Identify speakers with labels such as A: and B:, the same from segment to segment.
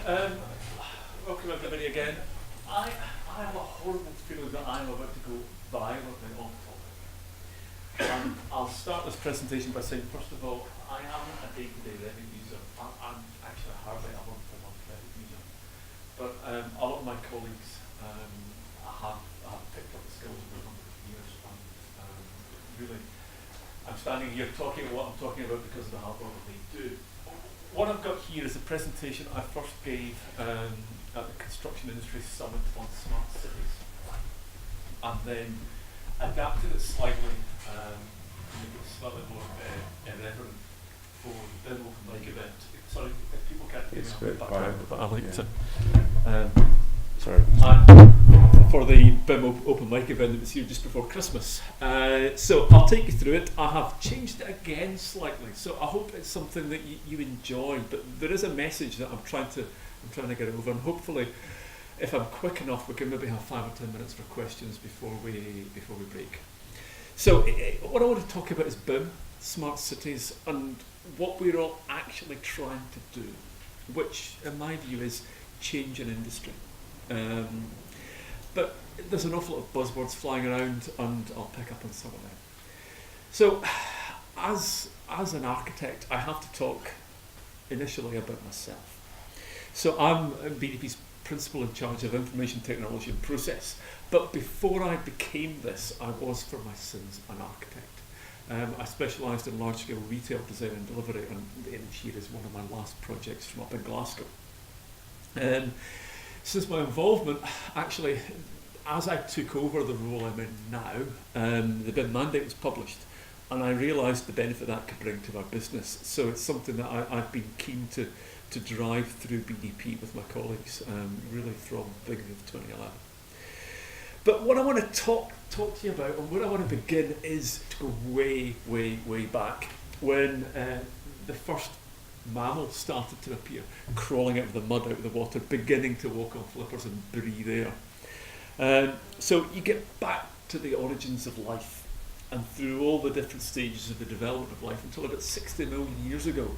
A: Um, Welcome everybody again. I have a horrible feeling that I'm about to go violently off topic. I'll start this presentation by saying, first of all, I am a day-to-day Revit user. I'm actually hardly a month-to-month Revit user. But a lot of my colleagues have picked up the skills over a number of years, and really, I'm standing here talking what I'm talking about because of the hard work that they do. What I've got here is a presentation I first gave at the Construction Industry Summit on Smart Cities, and then adapted it slightly to make it slightly more irreverent for the BIM Open Mic event. Sorry, if people can't hear me, but I like to. Sorry. For the BIM Open Mic event that was here just before Christmas. So I'll take you through it. I have changed it again slightly, so I hope it's something that you enjoy, but there is a message that I'm trying to get over, and hopefully if I'm quick enough we can maybe have 5 or 10 minutes for questions before we break. So what I want to talk about is BIM, Smart Cities, and what we're all actually trying to do, which in my view is change an industry. But there's an awful lot of buzzwords flying around, and I'll pick up on some of them. So, as an architect, I have to talk initially about myself. So I'm BDP's principal in charge of information technology and process. But before I became this, I was for my sins an architect. I specialised in large-scale retail design and delivery, and the image here is one of my last projects from up in Glasgow. Since my involvement, actually, as I took over the role I'm in now, the BIM mandate was published, and I realised the benefit that could bring to our business. So it's something that I've been keen to drive through BDP with my colleagues, really from the beginning of 2011. But what I want to talk to you about, and where I want to begin, is to go way, way, way back when the first mammals started to appear, crawling out of the mud, out of the water, beginning to walk on flippers and breathe air. So you get back to the origins of life, and through all the different stages of the development of life until about 60 million years ago,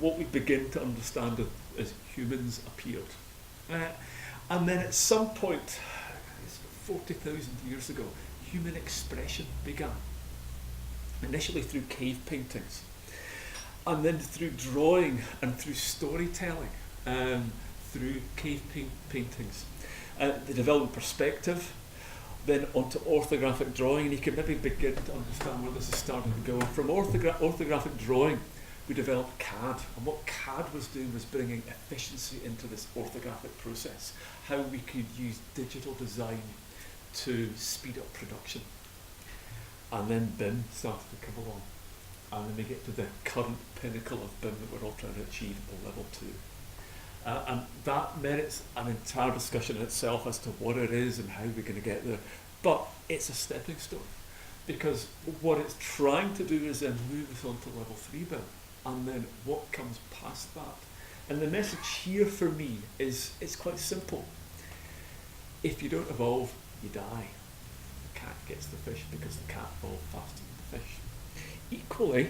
A: what we begin to understand as humans appeared. And then at some point, 40,000 years ago, human expression began, initially through cave paintings, and then through drawing and through storytelling, through cave paintings. The development perspective, then onto orthographic drawing, and you can maybe begin to understand where this is starting to go. From orthographic drawing, we developed CAD, and what CAD was doing was bringing efficiency into this orthographic process, how we could use digital design to speed up production. And then BIM started to come along. And then we get to the current pinnacle of BIM that we're all trying to achieve at level 2. And that merits an entire discussion in itself as to what it is and how we're going to get there. But it's a stepping stone, because what it's trying to do is then move us on to level 3 BIM, and then what comes past that. And the message here for me is it's quite simple. If you don't evolve, you die. The cat gets the fish because the cat evolved faster than the fish. Equally,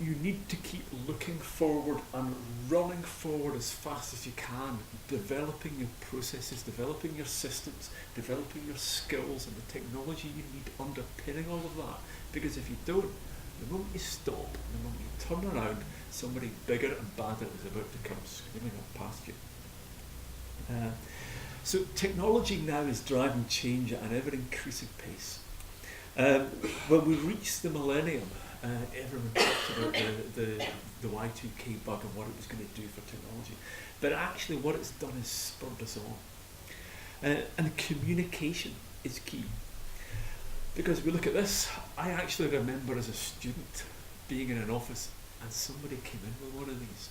A: you need to keep looking forward and running forward as fast as you can, developing your processes, developing your systems, developing your skills and the technology you need underpinning all of that. Because if you don't, the moment you stop, the moment you turn around, somebody bigger and badder is about to come screaming up past you. So technology now is driving change at an ever-increasing pace. When we reach the millennium, everyone talked about the Y2K bug and what it was going to do for technology. But actually what it's done is spurred us on. And communication is key. Because we look at this, I actually remember as a student being in an office and somebody came in with one of these.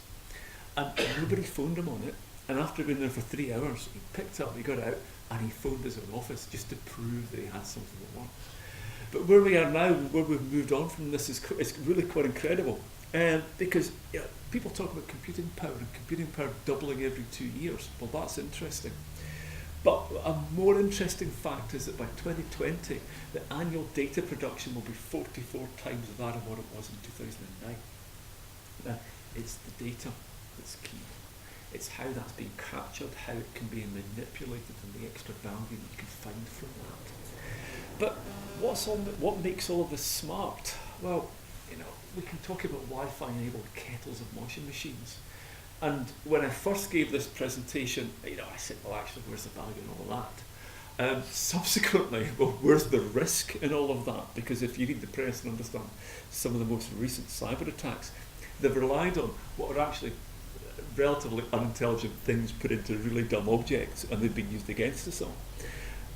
A: And nobody phoned him on it. And after being there for 3 hours, he picked up, he got out, and he phoned his own office just to prove that he had something that worked. But where we are now, where we've moved on from this, is really quite incredible. Because people talk about computing power and computing power doubling every 2 years. Well, that's interesting. But a more interesting fact is that by 2020, the annual data production will be 44 times that of what it was in 2009. It's the data that's key.
B: It's how that's being captured, how it can be manipulated, and the extra value that you can find from that. But what makes all of this smart? Well, we can talk about Wi-Fi enabled kettles and washing machines. And when I first gave this presentation, I said, well, actually, where's the value in all of that? Subsequently, well, where's the risk in all of that? Because if you read the press and understand some of the most recent cyber attacks, they've relied on what are actually relatively unintelligent things put into really dumb objects, and they've been used against us all.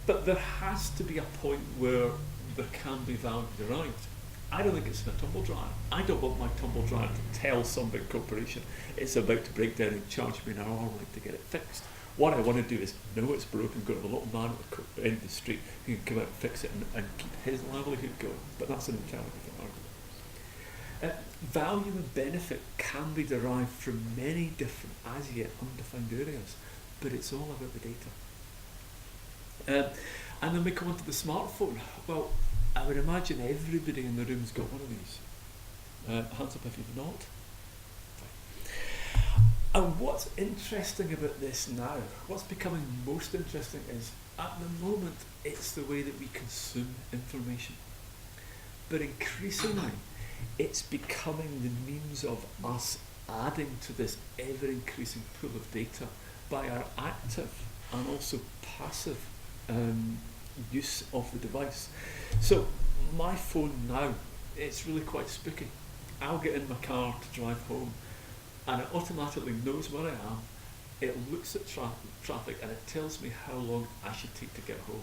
B: But there has to be a point where there can be value derived. I don't think it's in a tumble dryer. I don't want my tumble dryer to tell some big corporation it's about to break down and charge me an arm length to get it fixed. What I want to do is know it's broken, go to the little man at the end of the street who can come out and fix it and keep his livelihood going. But that's an entirely different argument. Value and benefit can be derived from many different, as yet undefined areas, but it's all about the data. And then we come on to the smartphone. Well, I would imagine everybody in the room's got one of these. Hands up if you've not. And what's interesting about this now, what's becoming most interesting is, at the moment, it's the way that we consume information. But increasingly, it's becoming the means of us adding to this ever-increasing pool of data by our active and also passive use of the device. So my phone now, it's really quite spooky. I'll get in my car to drive home and it automatically knows where I am, it looks at traffic and it tells me how long I should take to get home.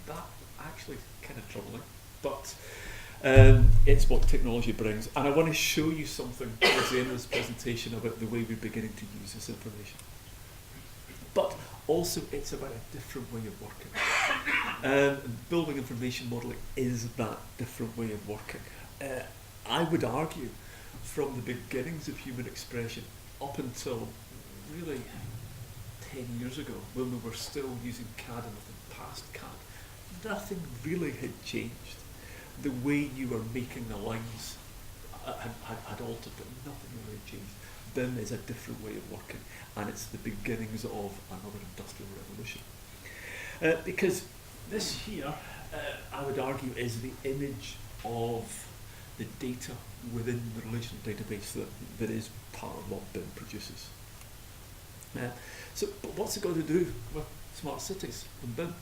B: That actually is kind of troubling, but it's what technology brings. And I want to show you something towards the end of this presentation about the way we're beginning to use this information. But also it's about a different way of working. Building information modelling is that different way of working. I would argue from the beginnings of human expression up until really 10 years ago, when we were still using CAD and nothing past CAD, nothing really had changed. The way you were making the lines had altered, but nothing really had changed. BIM is a different way of working, and it's the beginnings of another industrial revolution. Because this here, I would argue, is the image of the data within the relational database that is part of what BIM produces. But what's it got to do with smart cities and BIM?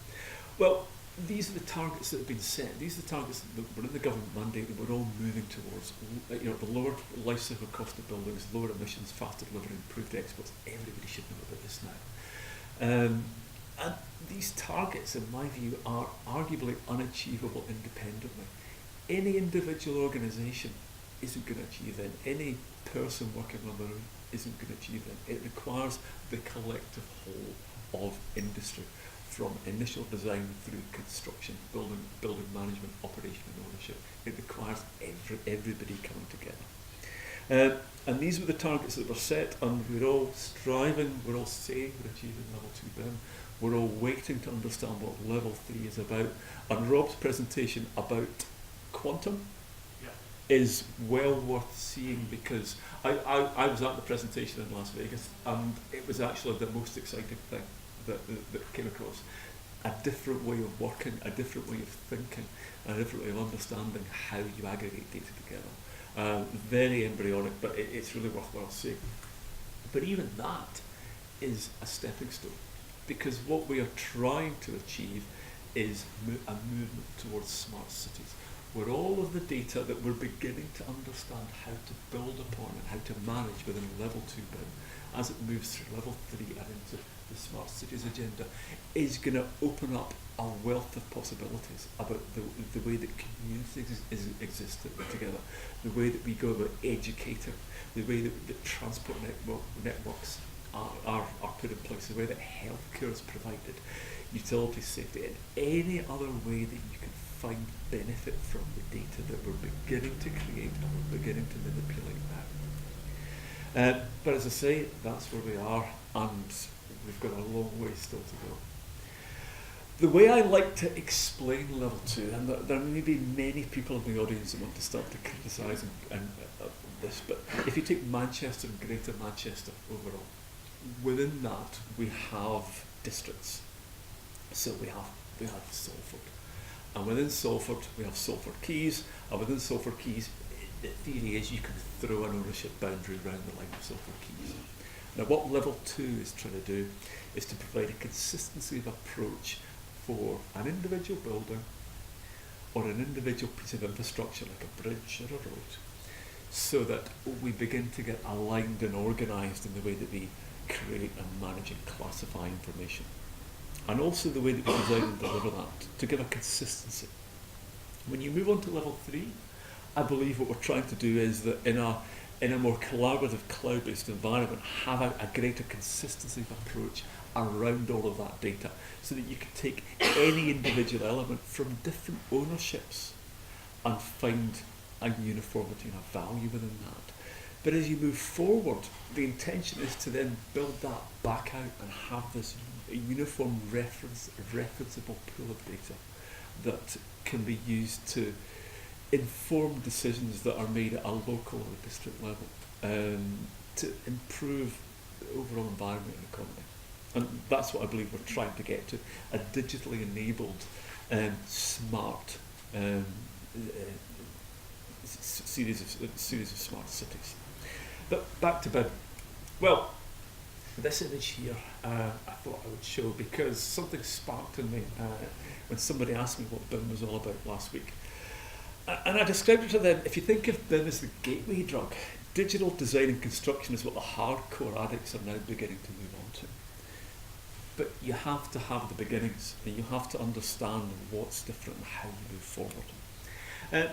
B: Well, these are the targets that have been set. These are the targets that were in the government mandate that we're all moving towards. The lower life cycle cost of buildings, lower emissions, faster delivery, improved exports. Everybody should know about this now. And these targets, in my view, are arguably unachievable independently. Any individual organisation isn't going to achieve them. Any person working on their own isn't going to achieve them. It requires the collective whole of industry, from initial design through construction, building management, operation and ownership. It requires everybody coming together. And these were the targets that were set, and we're all striving, we're all saying we're achieving level 2 BIM. We're all waiting to understand what level 3 is about. And Rob's presentation about quantum is well worth seeing, because I was at the presentation in Las Vegas, and it was actually the most exciting thing that came across. A different way of working, a different way of thinking, a different way of understanding how you aggregate data together. Very embryonic, but it's really worthwhile seeing. But even that is a stepping stone, because what we are trying to achieve is a movement towards smart cities, where all of the data that we're beginning to understand how to build upon and how to manage within level 2 BIM, as it moves through level 3 and into the smart cities agenda, is going to open up a wealth of possibilities about the way that communities exist together, the way that we go about educating, the way that transport networks are put in place, the way that healthcare is provided, utility safety, and any other way that you can find benefit from the data that we're beginning to create and we're beginning to manipulate now. But as I say, that's where we are, and we've got a long way still to go. The way I like to explain level 2, and there may be many people in the audience that want to start to criticise this, but if you take Manchester and Greater Manchester overall,
A: within that we have districts. So we have Salford, and within Salford we have Salford Quays, and within Salford Quays, the theory is you can throw an ownership boundary around the line of Salford Quays. Now what level 2 is trying to do is to provide a consistency of approach for an individual building or an individual piece of infrastructure like a bridge or a road, so that we begin to get aligned and organised in the way that we create and manage and classify information. And also the way that we design and deliver that, to give a consistency. When you move on to level 3, I believe what we're trying to do is that in a more collaborative cloud-based environment, have a greater consistency of approach around all of that data, so that you can take any individual element from different ownerships and find a uniformity and a value within that. But as you move forward, the intention is to then build that back out and have this uniform referenceable pool of data that can be used to inform decisions that are made at a local or a district level, to improve the overall environment and economy. And that's what I believe we're trying to get to, a digitally enabled, smart series of smart cities. But back to BIM. Well, this image here I thought I would show because something sparked in me when somebody asked me what BIM was all about last week. And I described it to them, if you think of BIM as the gateway drug, digital design and construction is what the hardcore addicts are now beginning to move on to. But you have to have the beginnings, and you have to understand what's different and how you move forward.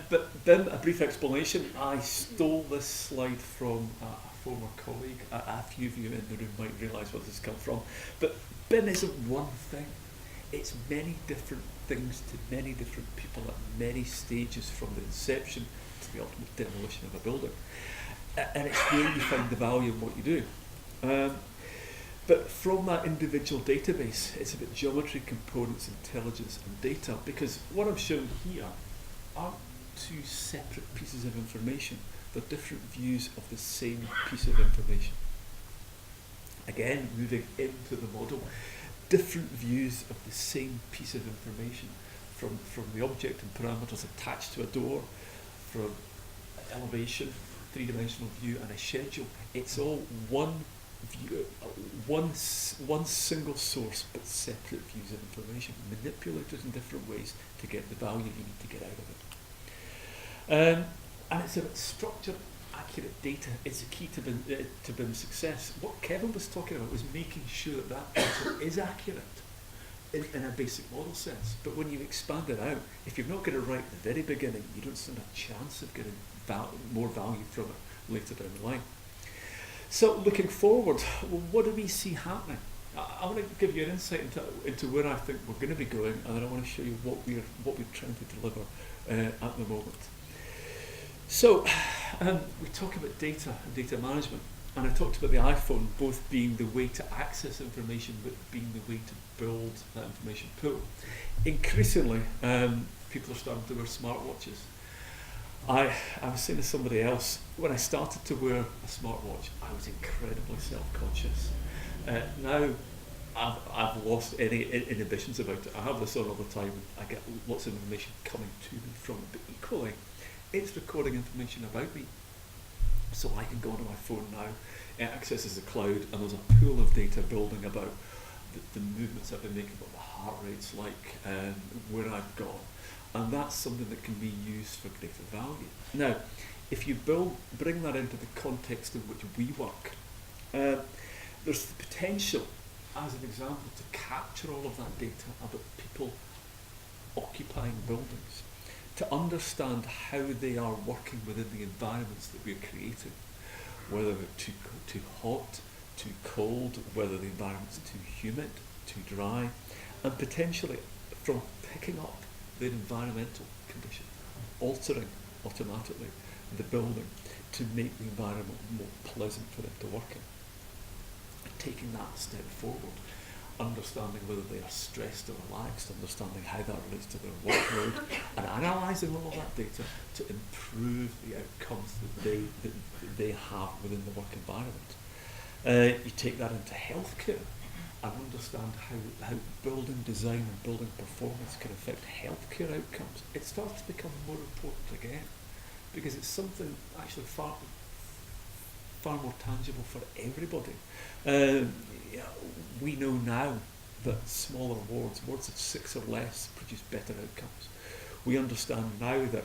A: But BIM, a brief explanation, I stole this slide from a former colleague. A few of you in the room might realise where this has come from. But BIM isn't one thing. It's many different things to many different people at many stages, from the inception to the ultimate demolition of a building. And it's where you find the value in what you do. But from that individual database, it's about geometry, components, intelligence and data, because what I'm showing here aren't two separate pieces of information. They're different views of the same piece of information. Again, moving into the model, different views of the same piece of information, from the object and parameters attached to a door, from elevation, three-dimensional view and a schedule. It's all one view, one single source, but separate views of information, manipulated in different ways to get the value you need to get out of it. And it's about structured, accurate data. It's a key to BIM success. What Kevin was talking about was making sure that that data is accurate in a basic model sense. But when you expand it out, if you've not got it right at the very beginning, you don't stand a chance of getting more value from it later down the line. So looking forward, well, what do we see happening? I want to give you an insight into where I think we're going to be going, and then I want to show you what we're trying to deliver at the moment. So we talk about data and data management, and I talked about the iPhone both being the way to access information but being the way to build that information pool. Increasingly, people are starting to wear smartwatches. I was saying to somebody else, when I started to wear a smartwatch, I was incredibly self-conscious. Now I've lost any inhibitions about it. I have this on all the time. I get lots of information coming to me from it, but equally, it's recording information about me. So I can go onto my phone now, it accesses the cloud, and there's a pool of data building about the movements I've been making, what the heart rate's like, where I've gone. And that's something that can be used for greater value. Now, if you bring that into the context in which we work, there's the potential, as an example, to capture all of that data about people occupying buildings, to understand how they are working within the environments that we're creating, whether they're too hot, too cold, whether the environment's too humid, too dry, and potentially from picking up the environmental condition, altering automatically the building to make the environment more pleasant for them to work in. Taking that step forward, understanding whether they are stressed or relaxed, understanding how that relates to their workload, and analysing all of that data to improve the outcomes that they have within the work environment. You take that into healthcare and understand how building design and building performance can affect healthcare outcomes. It starts to become more important again, because it's something actually far more tangible for everybody. We know now that smaller wards of 6 or less, produce better outcomes. We understand now that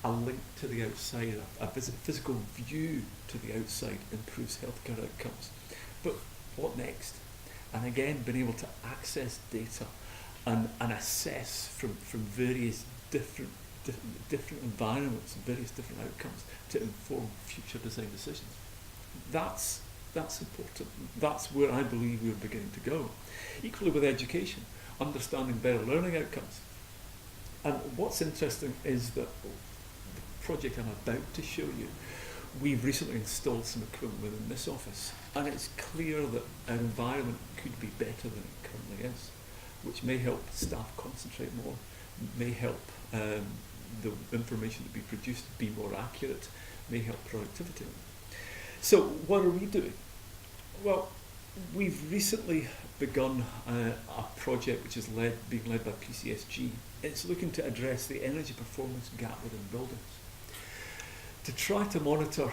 A: a link to the outside, a physical view to the outside, improves healthcare outcomes. But what next? And again, being able to access data and assess from various different environments and various different outcomes to inform future design decisions. That's important. That's where I believe we're beginning to go. Equally with education, understanding better learning outcomes. And what's interesting is that the project I'm about to show you, we've recently installed some equipment within this office, and it's clear that our environment could be better than it currently is, which may help staff concentrate more, may help the information to be produced be more accurate, may help productivity. So what are we doing? Well, we've recently begun a project which is being led by PCSG. It's looking to address the energy performance gap within buildings, to try to monitor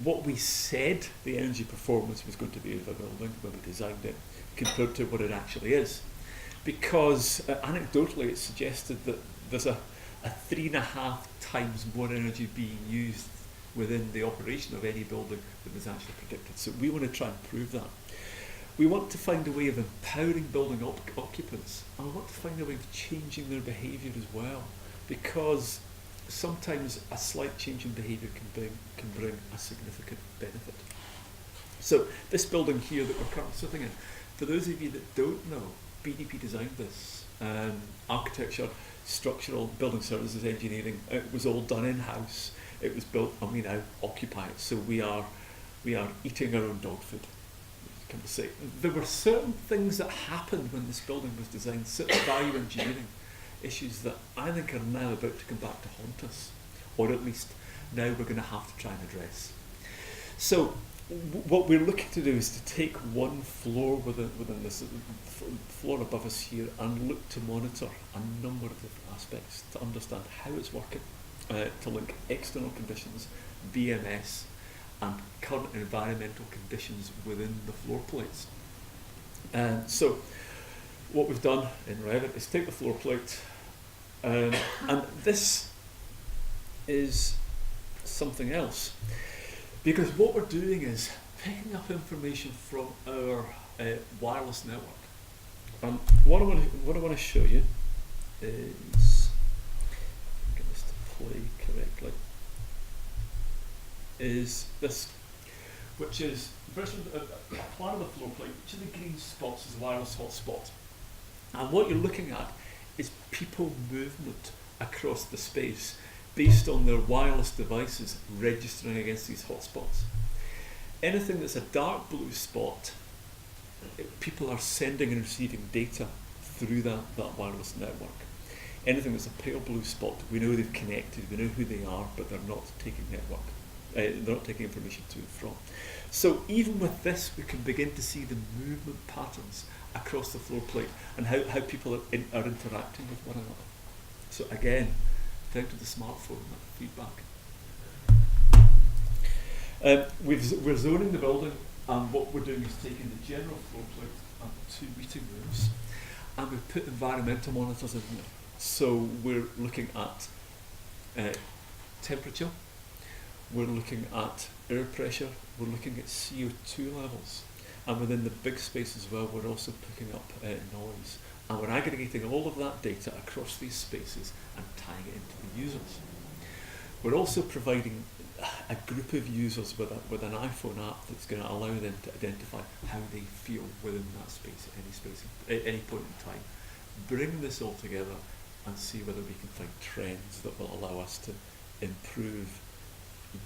A: what we said the energy performance was going to be of a building when we designed it, compared to what it actually is. Because anecdotally it's suggested that there's a 3.5 times more energy being used within the operation of any building than was actually predicted. So we want to try and prove that. We want to find a way of empowering building occupants, and we want to find a way of changing their behaviour as well, because sometimes a slight change in behaviour can bring a significant benefit. So this building here that we're currently sitting in, for those of you that don't know, BDP designed this. Architecture, structural, building services, engineering, it was all done in-house. It was built and we now occupy it. So we are eating our own dog food. Come to say, there were certain things that happened when this building was designed, certain value engineering issues that I think are now about to come back to haunt us, or at least now we're going to have to try and address. So what we're looking to do is to take one floor within this floor above us here and look to monitor a number of different aspects to understand how it's working, to link external conditions, BMS, and current environmental conditions within the floor plates. So what we've done in Revit is take the floor plate, and this is something else, because what we're doing is picking up information from our wireless network. What I want to show you is, get this to play correctly, is this, which is a plan of the floor plate. Each of the green spots is a wireless hotspot, and what you're looking at is people movement across the space based on their wireless devices registering against these hotspots. Anything that's a dark blue spot, people are sending and receiving data through that wireless network. Anything that's a pale blue spot, we know they've connected, we know who they are, but they're not taking they're not taking information to and from. So even with this, we can begin to see the movement patterns across the floor plate and how people are interacting with one another. So again, down to the smartphone, that feedback. We're zoning the building, and what we're doing is taking the general floor plate and 2 meeting rooms, and we've put environmental monitors in there. So we're looking at temperature, we're looking at air pressure, we're looking at CO2 levels, and within the big space as well, we're also picking up noise. And we're aggregating all of that data across these spaces and tying it into the users. We're also providing a group of users with an iPhone app that's going to allow them to identify how they feel within that space at any point in time. Bring this all together and see whether we can find trends that will allow us to improve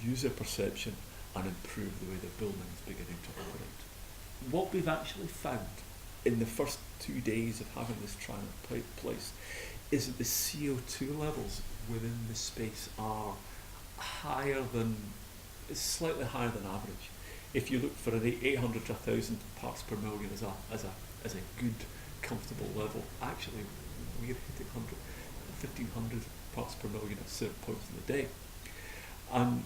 A: user perception and improve the way the building is beginning to operate. What we've actually found in the first 2 days of having this trial in place is that the CO2 levels within the space are slightly higher than average. if you look for an 800 to 1,000 parts per million as a good, comfortable level, actually we're hitting 1,500 parts per million at certain points in the day. And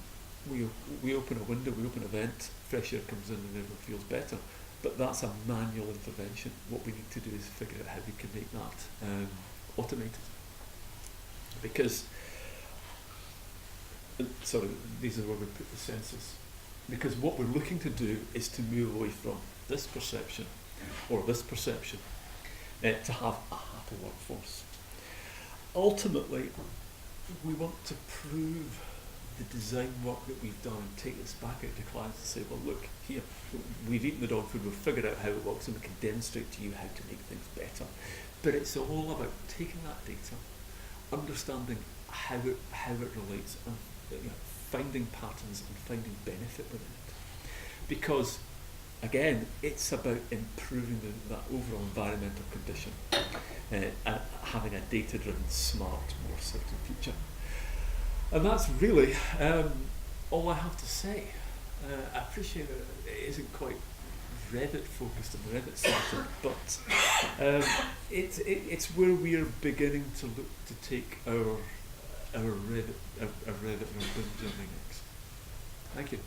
A: we open a window, we open a vent, fresh air comes in and everyone feels better. But that's a manual intervention. What we need to do is figure out how we can make that automated. Because, sorry, these are where we put the sensors. Because what we're looking to do is to move away from this perception or this perception to have a happy workforce. Ultimately, we want to prove the design work that we've done and take this back out to clients and say, well, look, here, we've eaten the dog food, we've figured out how it works, and we can demonstrate to you how to make things better. But it's all about taking that data, understanding how it relates, and finding patterns and finding benefit within it. Because, again, it's about improving that overall environmental condition, having a data-driven, smart, more certain future. And that's really all I have to say. I appreciate that it isn't quite Revit focused and Revit centred, but it's where we are beginning to look to take our Revit and our BIM journey next. Thank you.